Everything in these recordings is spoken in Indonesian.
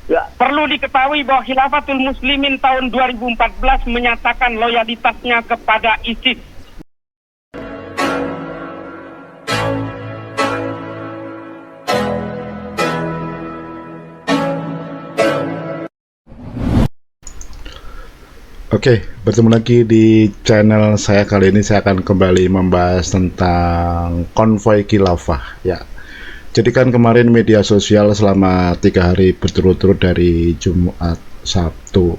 Ya, perlu diketahui bahwa Khilafatul Muslimin tahun 2014 menyatakan loyalitasnya kepada ISIS. Oke, bertemu lagi di channel saya. Kali ini saya akan kembali membahas tentang konvoi khilafah ya. Jadi kan kemarin media sosial selama 3 hari berturut-turut dari Jumat, Sabtu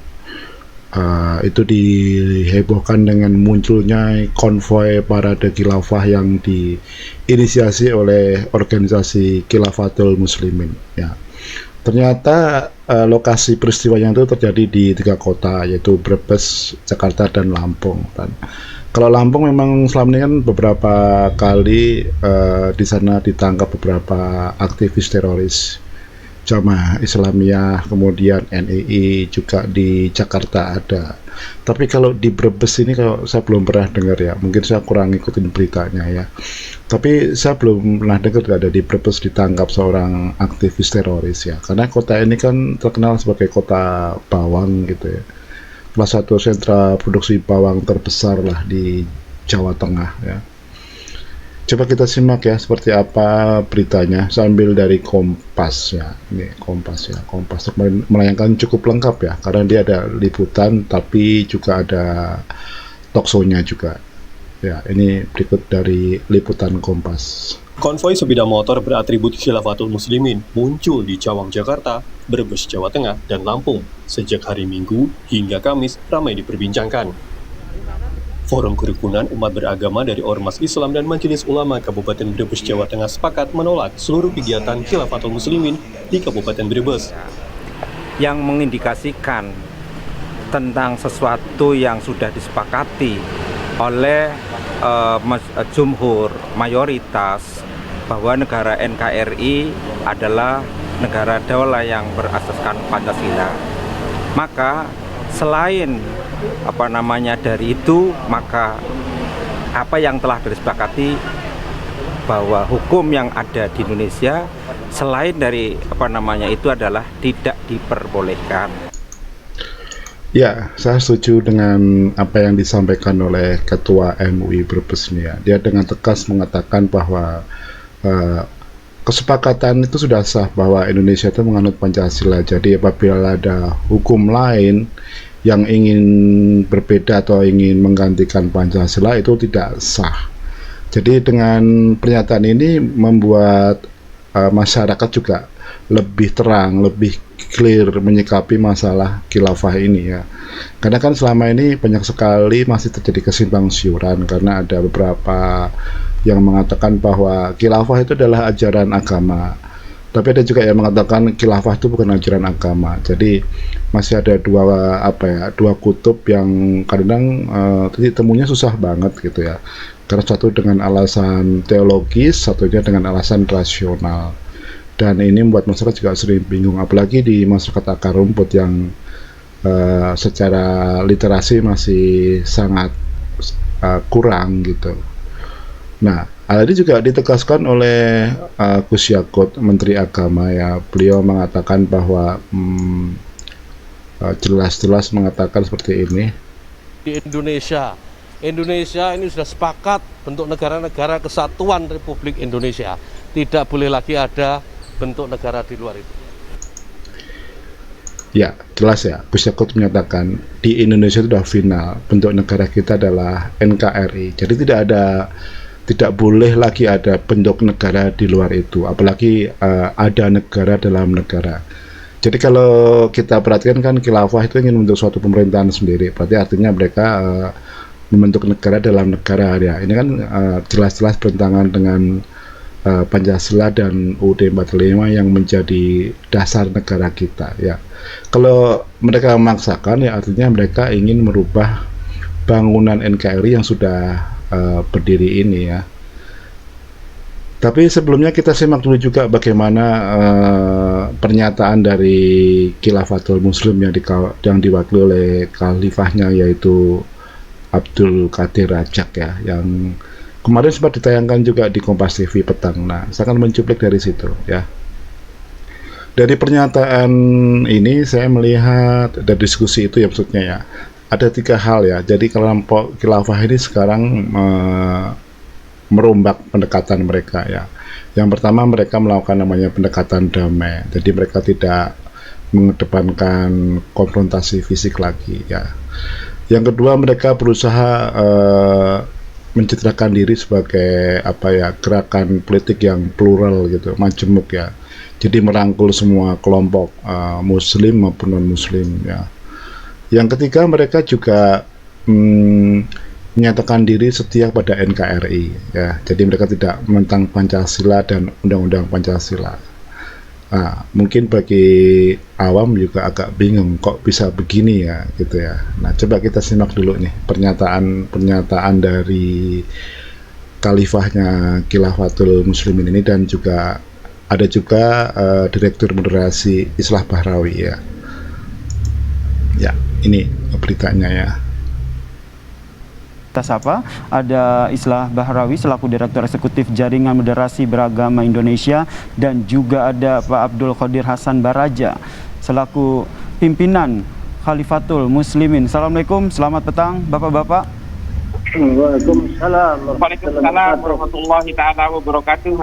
itu dihebohkan dengan munculnya konvoi parade khilafah yang diinisiasi oleh organisasi Khilafatul Muslimin ya. Ternyata lokasi peristiwanya itu terjadi di 3 kota, yaitu Brebes, Jakarta, dan Lampung. Dan kalau Lampung memang selama ini kan beberapa kali di sana ditangkap beberapa aktivis teroris Jamaah Islamiyah, kemudian NII, juga di Jakarta ada. Tapi kalau di Brebes ini kalau saya belum pernah dengar ya, mungkin saya kurang ikutin beritanya ya. Tapi saya belum pernah dengar ada di Brebes ditangkap seorang aktivis teroris ya. Karena kota ini kan terkenal sebagai kota bawang gitu ya. Salah satu sentra produksi bawang terbesar lah di Jawa Tengah ya. Coba kita simak ya seperti apa beritanya sambil dari Kompas ya. Ini Kompas ya. Kompas melayangkan cukup lengkap ya, karena dia ada liputan tapi juga ada talkshow-nya juga. Ya, ini berikut dari liputan Kompas. Konvoi sepeda motor beratribut Khilafatul Muslimin muncul di Cawang, Jakarta, Brebes, Jawa Tengah, dan Lampung sejak hari Minggu hingga Kamis ramai diperbincangkan. Forum Kerukunan Umat Beragama dari Ormas Islam dan Majelis Ulama Kabupaten Brebes, Jawa Tengah sepakat menolak seluruh kegiatan Khilafatul Muslimin di Kabupaten Brebes. Yang mengindikasikan tentang sesuatu yang sudah disepakati oleh jumhur mayoritas bahwa negara NKRI adalah negara daulah yang berasaskan Pancasila. Maka selain dari itu, maka apa yang telah disepakati bahwa hukum yang ada di Indonesia selain dari itu adalah tidak diperbolehkan. Ya, saya setuju dengan apa yang disampaikan oleh Ketua MUI Brebes ini ya. Dia dengan tegas mengatakan bahwa kesepakatan itu sudah sah bahwa Indonesia itu menganut Pancasila. Jadi apabila ada hukum lain yang ingin berbeda atau ingin menggantikan Pancasila itu tidak sah. Jadi dengan pernyataan ini membuat masyarakat juga lebih terang, lebih clear menyikapi masalah khilafah ini ya. Karena kan selama ini banyak sekali masih terjadi kesimpang siuran karena ada beberapa yang mengatakan bahwa khilafah itu adalah ajaran agama. Tapi ada juga yang mengatakan khilafah itu bukan ajaran agama. Jadi masih ada dua kutub yang kadang titik temunya susah banget gitu ya. Karena satu dengan alasan teologis, satunya dengan alasan rasional. Dan ini membuat masyarakat juga sering bingung, apalagi di masyarakat akar rumput yang secara literasi masih sangat kurang gitu. Nah, hal ini juga ditegaskan oleh Gus Yakut, Menteri Agama ya. Beliau mengatakan bahwa jelas-jelas mengatakan seperti ini. Di Indonesia ini sudah sepakat bentuk negara-negara kesatuan Republik Indonesia. Tidak boleh lagi ada bentuk negara di luar itu. Ya, jelas ya. Gus Yakut menyatakan di Indonesia itu sudah final. Bentuk negara kita adalah NKRI. Jadi tidak boleh lagi ada bentuk negara di luar itu, apalagi ada negara dalam negara. Jadi kalau kita perhatikan kan khilafah itu ingin membentuk suatu pemerintahan sendiri, berarti artinya mereka membentuk negara dalam negara ya. Ini kan jelas-jelas bertentangan dengan Pancasila dan UUD 45 yang menjadi dasar negara kita ya. Kalau mereka memaksakan ya artinya mereka ingin merubah bangunan NKRI yang sudah berdiri ini ya. Tapi sebelumnya kita simak dulu juga bagaimana pernyataan dari Khilafatul Muslim yang diwakili oleh khalifahnya, yaitu Abdul Qadir Rajak ya, yang kemarin sempat ditayangkan juga di Kompas TV petang. Nah, saya akan mencuplik dari situ ya. Dari pernyataan ini saya melihat dari diskusi itu ya, maksudnya ya, ada 3 hal ya. Jadi kelompok khilafah ini sekarang merombak pendekatan mereka ya. Yang pertama, mereka melakukan namanya pendekatan damai. Jadi mereka tidak mengedepankan konfrontasi fisik lagi ya. Yang kedua, mereka berusaha mencitrakan diri sebagai gerakan politik yang plural gitu, majemuk ya. Jadi merangkul semua kelompok muslim maupun non muslim ya. Yang ketiga, mereka juga menyatakan diri setia pada NKRI ya. Jadi mereka tidak menentang Pancasila dan Undang-Undang Pancasila. Nah, mungkin bagi awam juga agak bingung kok bisa begini ya gitu ya. Nah, coba kita simak dulu nih pernyataan dari khalifahnya Khilafatul Muslimin ini, dan juga ada juga Direktur Moderasi Islah Bahrawi ya. Ya, ini beritanya ya. Kita sapa, ada Islah Bahrawi selaku Direktur Eksekutif Jaringan Moderasi Beragama Indonesia, dan juga ada Pak Abdul Qadir Hasan Baraja selaku pimpinan Khalifatul Muslimin. Assalamualaikum, selamat petang Bapak-bapak. Waalaikumsalam warahmatullahi taala wabarakatuh.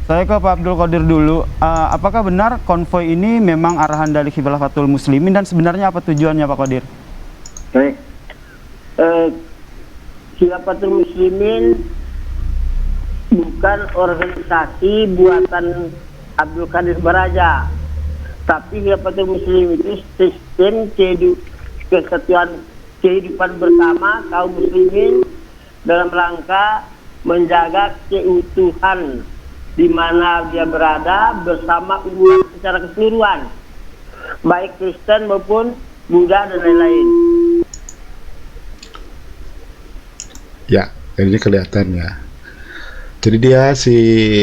Saya ke Pak Abdul Qadir dulu. Apakah benar konvoi ini memang arahan dari Khilafatul Muslimin, dan sebenarnya apa tujuannya Pak Qadir? Baik. Khilafatul Muslimin bukan organisasi buatan Abdul Qadir Baraja, tapi Khilafatul Muslimin itu sistem kesatuan kehidupan bersama kaum muslimin dalam rangka menjaga keutuhan di mana dia berada bersama umat secara keseluruhan, baik Kristen maupun Buddha dan lain-lain. Ya, ini kelihatan ya. Jadi si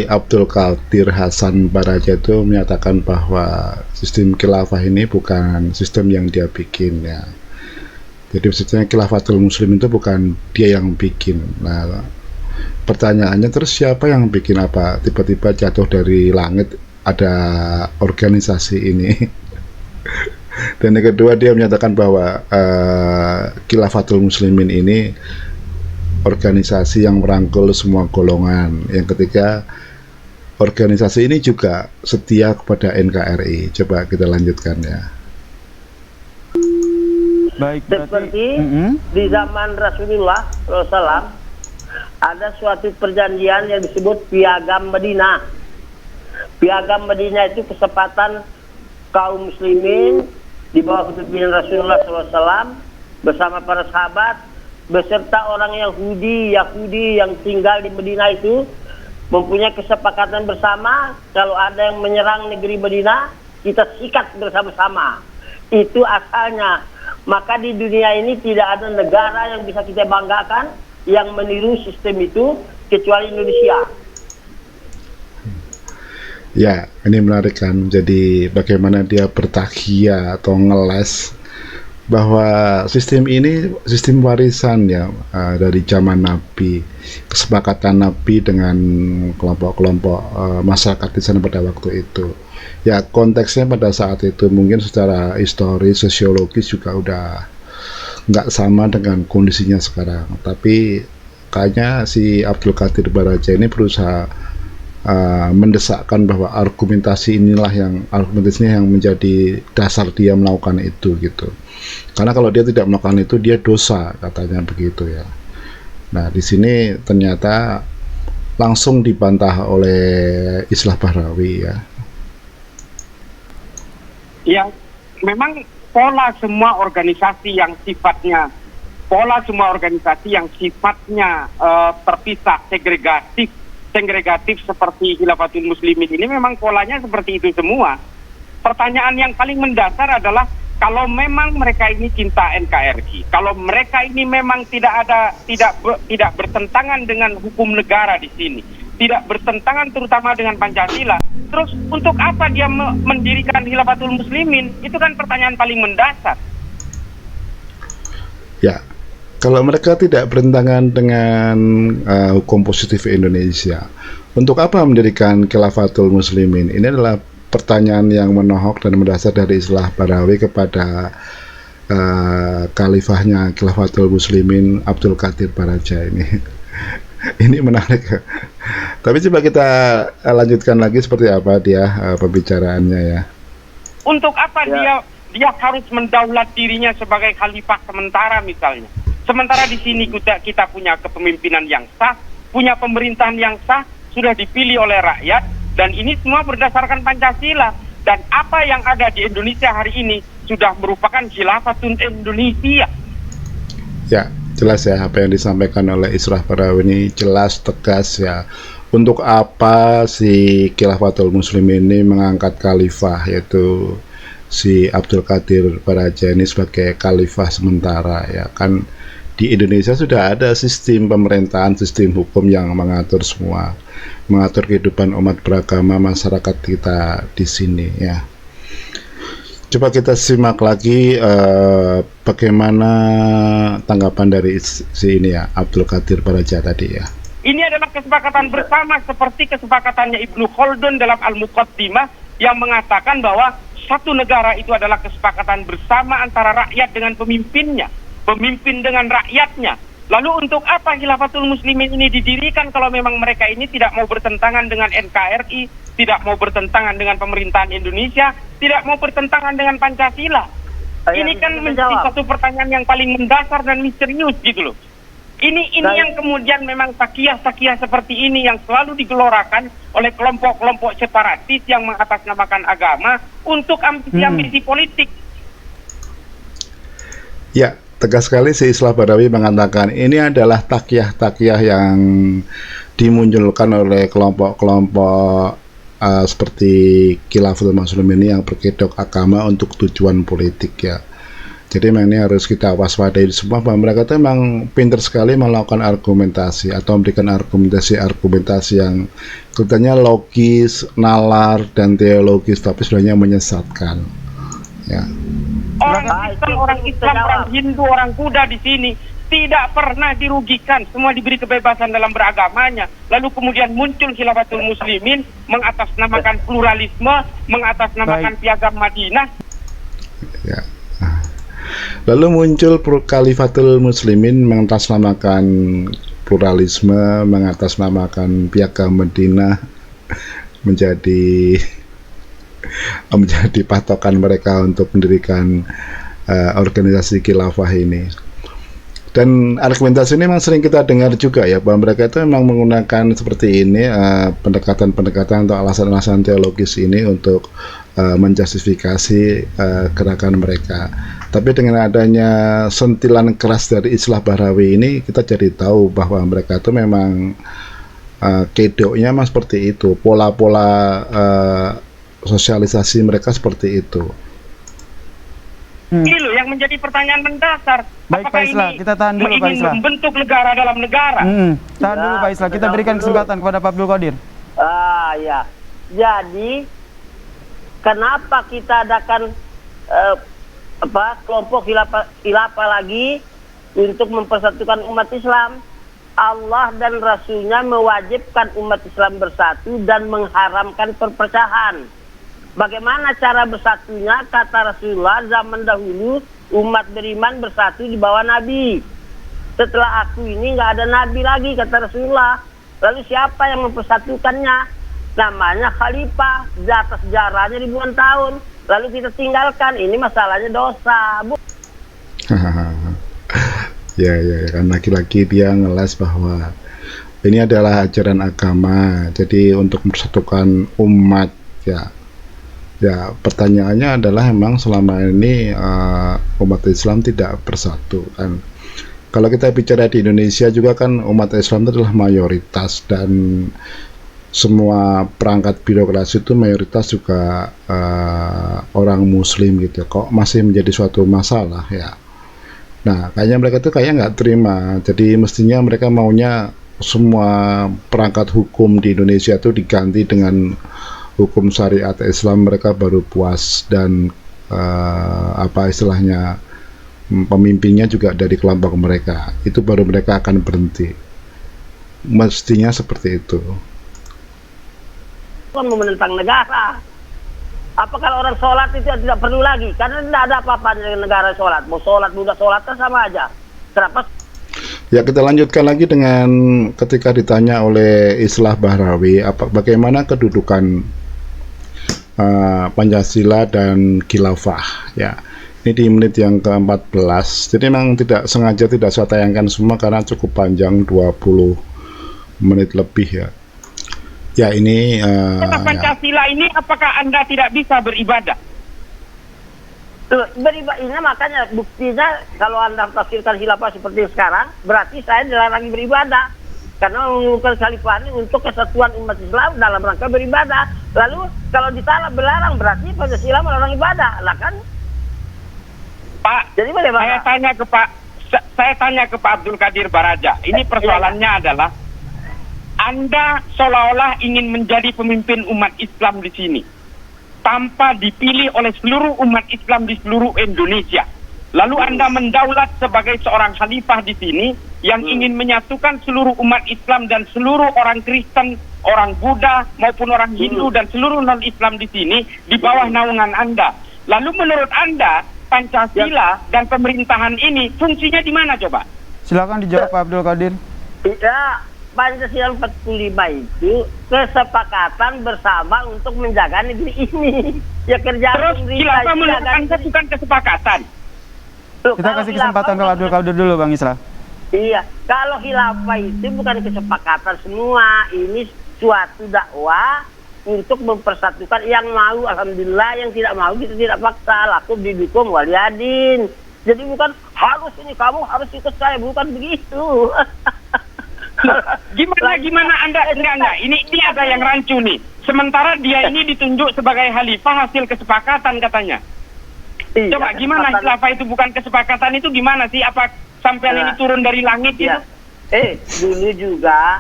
Abdul Qadir Hasan Baraja itu menyatakan bahwa sistem khilafah ini bukan sistem yang dia bikin ya. Jadi maksudnya Khilafatul Muslim itu bukan dia yang bikin. Nah, pertanyaannya terus siapa yang bikin? Apa tiba-tiba jatuh dari langit ada organisasi ini? Dan yang kedua, dia menyatakan bahwa Khilafatul Muslimin ini organisasi yang merangkul semua golongan. Yang ketiga, organisasi ini juga setia kepada NKRI. Coba kita lanjutkan ya. Baik, seperti di zaman Rasulullah SAW ada suatu perjanjian yang disebut Piagam Madinah. Piagam Madinah itu kesepakatan kaum muslimin di bawah kepemimpinan Rasulullah SAW bersama para sahabat beserta orang Yahudi yang tinggal di Madinah itu mempunyai kesepakatan bersama, kalau ada yang menyerang negeri Madinah kita sikat bersama-sama. Itu asalnya. Maka di dunia ini tidak ada negara yang bisa kita banggakan yang meniru sistem itu kecuali Indonesia. Ya, ini menarik kan. Jadi bagaimana dia bertakhia atau ngeles bahwa sistem ini sistem warisan ya, dari zaman Nabi, kesepakatan Nabi dengan kelompok-kelompok masyarakat di sana pada waktu itu. Ya, konteksnya pada saat itu mungkin secara historis, sosiologis juga udah nggak sama dengan kondisinya sekarang. Tapi kayaknya si Abdul Qadir Baraja ini berusaha mendesakkan bahwa argumentasinya yang menjadi dasar dia melakukan itu gitu. Karena kalau dia tidak melakukan itu, dia dosa, katanya begitu ya. Nah, di sini ternyata langsung dibantah oleh Islah Bahrawi ya. Ya, memang pola semua organisasi yang sifatnya terpisah, segregatif seperti Khilafatul Muslimin ini memang polanya seperti itu semua. Pertanyaan yang paling mendasar adalah, kalau memang mereka ini cinta NKRI, kalau mereka ini memang tidak bertentangan dengan hukum negara di sini, tidak bertentangan terutama dengan Pancasila, terus untuk apa dia mendirikan Khilafatul Muslimin? Itu kan pertanyaan paling mendasar. Ya, kalau mereka tidak bertentangan dengan hukum positif Indonesia, untuk apa mendirikan Khilafatul Muslimin? Ini adalah pertanyaan yang menohok dan mendasar dari Islah Bahrawi kepada khalifahnya Khilafatul Muslimin Abdul Qadir Baraja ini. Ini menarik. Tapi coba kita lanjutkan lagi seperti apa dia pembicaraannya ya. Untuk apa dia harus mendaulat dirinya sebagai khalifah sementara misalnya. Sementara di sini kita punya kepemimpinan yang sah, punya pemerintahan yang sah, sudah dipilih oleh rakyat, dan ini semua berdasarkan Pancasila. Dan apa yang ada di Indonesia hari ini sudah merupakan khilafatun Indonesia. Ya, jelas ya apa yang disampaikan oleh Islah Bahrawi ini jelas, tegas ya. Untuk apa si Khilafatul Muslimin ini mengangkat khalifah, yaitu si Abdul Qadir Baraja ini sebagai khalifah sementara ya kan. Di Indonesia sudah ada sistem pemerintahan, sistem hukum yang mengatur semua, mengatur kehidupan umat beragama masyarakat kita di sini ya. Coba kita simak lagi bagaimana tanggapan dari si ini ya, Abdul Qadir Baraja tadi ya. Ini adalah kesepakatan bersama seperti kesepakatannya Ibnu Khaldun dalam Al-Muqaddimah yang mengatakan bahwa satu negara itu adalah kesepakatan bersama antara rakyat dengan pemimpinnya, pemimpin dengan rakyatnya. Lalu untuk apa Khilafatul Muslimin ini didirikan kalau memang mereka ini tidak mau bertentangan dengan NKRI, tidak mau bertentangan dengan pemerintahan Indonesia, tidak mau bertentangan dengan Pancasila? Ini kan menjadi satu pertanyaan yang paling mendasar dan misterius gitu loh. Ini yang kemudian memang takiyah-takiyah seperti ini yang selalu digelorakan oleh kelompok-kelompok separatis yang mengatasnamakan agama untuk ambisi-ambisi politik. Ya, tegas sekali si Islah Bahrawi mengatakan ini adalah takiyah-takiyah yang dimunculkan oleh kelompok-kelompok seperti Khilafatul Muslimin ini yang berkedok agama untuk tujuan politik ya. Jadi memang ini harus kita waspadai semua bahwa mereka itu memang pintar sekali melakukan argumentasi atau memberikan argumentasi yang kelihatannya logis, nalar dan teologis, tapi sebenarnya menyesatkan. Ya. Orang Islam, orang Hindu, orang Buddha di sini tidak pernah dirugikan, semua diberi kebebasan dalam beragamanya. Lalu kemudian muncul Khilafatul Muslimin mengatasnamakan pluralisme, mengatasnamakan Piagam Madinah. Ya. Lalu muncul Khalifatul Muslimin mengatasnamakan pluralisme, mengatasnamakan Piagam Madinah menjadi patokan mereka untuk mendirikan organisasi khilafah ini. Dan argumentasi ini memang sering kita dengar juga ya, bahwa mereka itu memang menggunakan seperti ini pendekatan-pendekatan atau alasan-alasan teologis ini untuk menjustifikasi gerakan mereka. Tapi dengan adanya sentilan keras dari Islah Bahrawi ini, kita jadi tahu bahwa mereka itu memang kedoknya memang seperti itu, pola-pola sosialisasi mereka seperti itu. Ini loh yang menjadi pertanyaan mendasar. Baik Pak Islah, kita tahan dulu Pak Islah. Membentuk negara dalam negara. Tahan dulu Pak Islah, kita berikan kesempatan kepada Pak Abdul Qadir. Ya. Jadi kenapa kita adakan kelompok khilafah lagi untuk mempersatukan umat Islam? Allah dan Rasulnya mewajibkan umat Islam bersatu dan mengharamkan perpecahan. Bagaimana cara bersatunya? Kata Rasulullah, zaman dahulu umat beriman bersatu di bawah Nabi. Setelah aku ini nggak ada Nabi lagi, kata Rasulullah. Lalu siapa yang mempersatukannya? Namanya khalifah, di atas sejarahnya ribuan tahun. Lalu kita tinggalkan, ini masalahnya dosa. Ya, kan lagi-lagi dia ngeles bahwa ini adalah ajaran agama. Jadi untuk mempersatukan umat ya pertanyaannya adalah memang selama ini umat Islam tidak bersatu kan. Kalau kita bicara di Indonesia juga kan umat Islam itu adalah mayoritas, dan semua perangkat birokrasi itu mayoritas juga orang Muslim gitu. Kok masih menjadi suatu masalah ya? Nah, kayaknya mereka tuh nggak terima. Jadi mestinya mereka maunya semua perangkat hukum di Indonesia itu diganti dengan hukum syariat Islam, mereka baru puas. Dan istilahnya pemimpinnya juga dari kelompok mereka, itu baru mereka akan berhenti. Mestinya seperti itu. Menentang negara. Apa kalau orang sholat itu tidak perlu lagi? Karena tidak ada apa-apa dengan negara sholat. Mau sholat, budak sholat sama aja. Kenapa? Ya, kita lanjutkan lagi dengan ketika ditanya oleh Islah Bahrawi, bagaimana kedudukan Pancasila dan khilafah. Ya, ini di menit yang ke-14. Jadi memang tidak sengaja tidak saya tayangkan semua karena cukup panjang, 20 menit lebih ya. Ya, ini Pancasila ini apakah Anda tidak bisa beribadah? Beribadah, makanya buktinya kalau Anda tafsirkan khilafah seperti sekarang, berarti saya dilarang beribadah. Karena mengumumkan khalifah ini untuk kesatuan umat Islam dalam rangka beribadah. Lalu kalau ditolak berlarang, berarti Pancasila melarang ibadah, lah kan? Pak, jadi bagaimana? Saya tanya ke Pak Abdul Qadir Baraja. Ini persoalannya adalah Anda seolah-olah ingin menjadi pemimpin umat Islam di sini tanpa dipilih oleh seluruh umat Islam di seluruh Indonesia. Lalu Anda mendaulat sebagai seorang khalifah di sini yang ingin menyatukan seluruh umat Islam dan seluruh orang Kristen, orang Buddha maupun orang Hindu dan seluruh non-Islam di sini di bawah naungan Anda. Lalu menurut Anda Pancasila dan pemerintahan ini fungsinya di mana coba? Silakan dijawab Pak Abdul Qadir. Ya, Pancasila 45 itu kesepakatan bersama untuk menjaga negeri ini. Ya kerja terus khilafah menurut Anda bukan kesepakatan? Kita kasih kesempatan ke Pak Abdul Qadir dulu, Bang Islah. Iya, kalau khilafah itu bukan kesepakatan semua. Ini suatu dakwah untuk mempersatukan yang mau, alhamdulillah, yang tidak mau kita tidak paksa, laku didukung waliyadin. Jadi bukan harus ini kamu harus ikut saya, bukan begitu. Gimana Anda enggak. Ini ada yang rancu nih. Sementara dia ini ditunjuk sebagai khalifah hasil kesepakatan katanya. Iya, Coba gimana khilafah itu bukan kesepakatan itu gimana sih? Apa sampean ini turun dari langit iya. itu? Dulu juga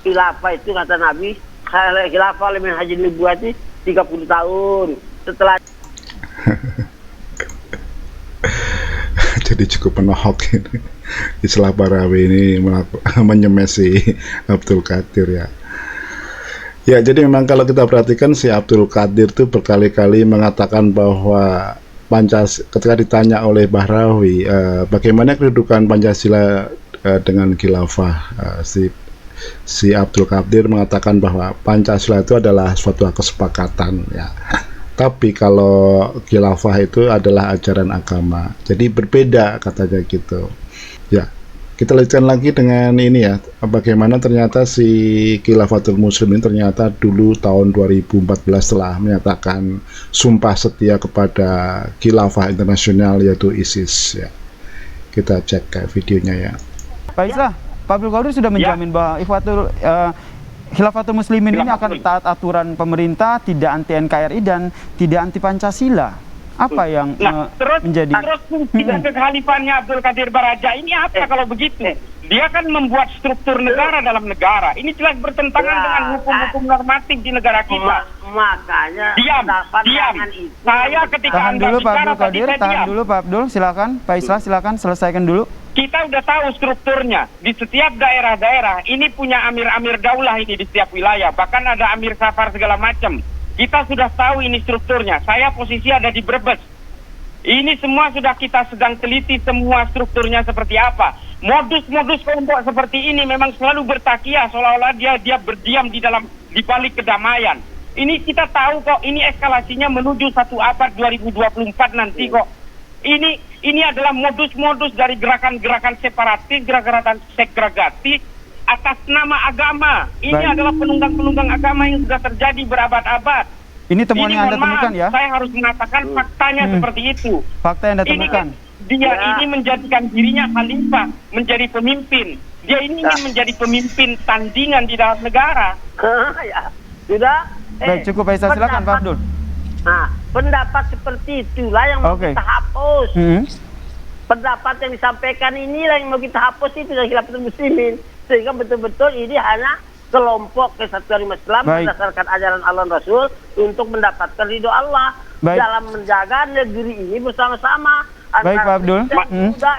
khilafah itu kata Nabi, khilafah lebih haji nubuwati 30 tahun. Setelah jadi cukup penohok ini. Islah Bahrawi ini menyemesi Abdul Qadir ya. Ya, jadi memang kalau kita perhatikan si Abdul Qadir itu berkali-kali mengatakan bahwa ketika ditanya oleh Bahrawi bagaimana kedudukan Pancasila dengan khilafah, si Abdul Qadir mengatakan bahwa Pancasila itu adalah suatu kesepakatan ya. Tapi kalau khilafah itu adalah ajaran agama. Jadi berbeda katanya gitu. Ya, kita lanjutkan lagi dengan ini ya. Bagaimana ternyata si Khilafatul Muslimin ternyata dulu tahun 2014 telah menyatakan sumpah setia kepada khilafah internasional yaitu ISIS ya. Kita cek videonya ya. Pak Islah, Pak Abdul Qadir sudah menjamin bahwa Khilafatul Muslimin ini akan taat aturan pemerintah, tidak anti NKRI dan tidak anti Pancasila. Apa yang menjadi fungsi dan kekhalifahannya Abdul Qadir Baraja ini apa kalau begitu? Dia kan membuat struktur negara dalam negara. Ini jelas bertentangan dengan hukum-hukum normatif di negara kita. Makanya diam. Saya ketika tahan dulu Pak Abdul Qadir, tahan dulu Pak Abdul, silakan. Pak Islah silakan selesaikan dulu. Kita udah tahu strukturnya di setiap daerah-daerah. Ini punya amir-amir daulah ini di setiap wilayah. Bahkan ada amir safar segala macam. Kita sudah tahu ini strukturnya. Saya posisi ada di Brebes. Ini semua sudah kita sedang teliti semua strukturnya seperti apa. Modus-modus kelompok seperti ini memang selalu bertakiah seolah-olah dia berdiam di balik kedamaian. Ini kita tahu kok, ini eskalasinya menuju satu abad 2024 nanti kok. Ini adalah modus-modus dari gerakan-gerakan separatis, gerakan segregatif atas nama agama. Ini adalah penunggang-penunggang agama yang sudah terjadi berabad-abad. Ini temuan yang Anda temukan ya? Saya harus mengatakan faktanya seperti itu. Fakta yang Anda temukan. Ini menjadikan dirinya khalifah, menjadi pemimpin. Dia ini ingin menjadi pemimpin tandingan di dalam negara. Ya, sudah. Baik, cukup Pak Islah, silakan Pak Abdul. Nah, pendapat seperti itulah yang mau kita hapus. Pendapat yang disampaikan inilah yang mau kita hapus itu dari Khilafatul Muslimin. Sehingga betul-betul ini hanya kelompok kesatuan umat Islam berdasarkan ajaran Allah dan Rasul untuk mendapatkan ridho Allah dalam menjaga negeri ini bersama-sama. Baik Pak Abdul,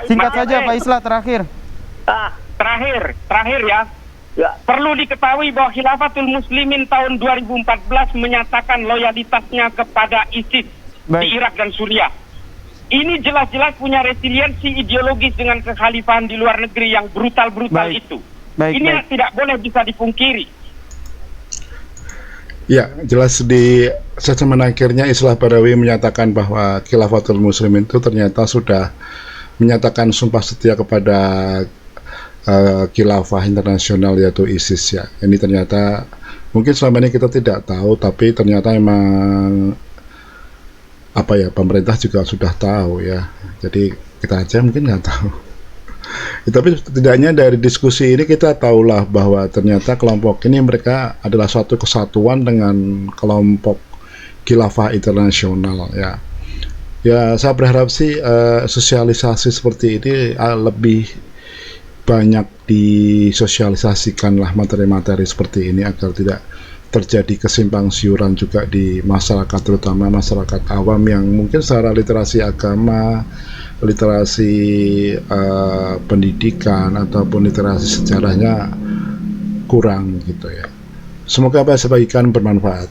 singkat saja Pak Islah terakhir. Terakhir ya. Ya. Perlu diketahui bahwa Khilafatul Muslimin tahun 2014 menyatakan loyalitasnya kepada ISIS di Irak dan Suriah. Ini jelas-jelas punya resiliensi ideologis dengan kekhalifahan di luar negeri yang brutal-brutal itu. Ini tidak boleh bisa dipungkiri. Ya, jelas di statement akhirnya Islah Bahrawi menyatakan bahwa Khilafatul Muslimin itu ternyata sudah menyatakan sumpah setia kepada khilafah internasional yaitu ISIS ya. Ini ternyata mungkin selama ini kita tidak tahu, tapi ternyata emang pemerintah juga sudah tahu ya. Jadi kita aja mungkin nggak tahu. Tapi setidaknya dari diskusi ini kita tahulah bahwa ternyata kelompok ini mereka adalah suatu kesatuan dengan kelompok khilafah internasional ya. Ya saya berharap sih sosialisasi seperti ini lebih banyak disosialisasikanlah materi-materi seperti ini agar tidak terjadi kesimpang siuran juga di masyarakat, terutama masyarakat awam yang mungkin secara literasi agama, literasi pendidikan ataupun literasi sejarahnya kurang gitu ya. Semoga apa yang saya bagikan bermanfaat.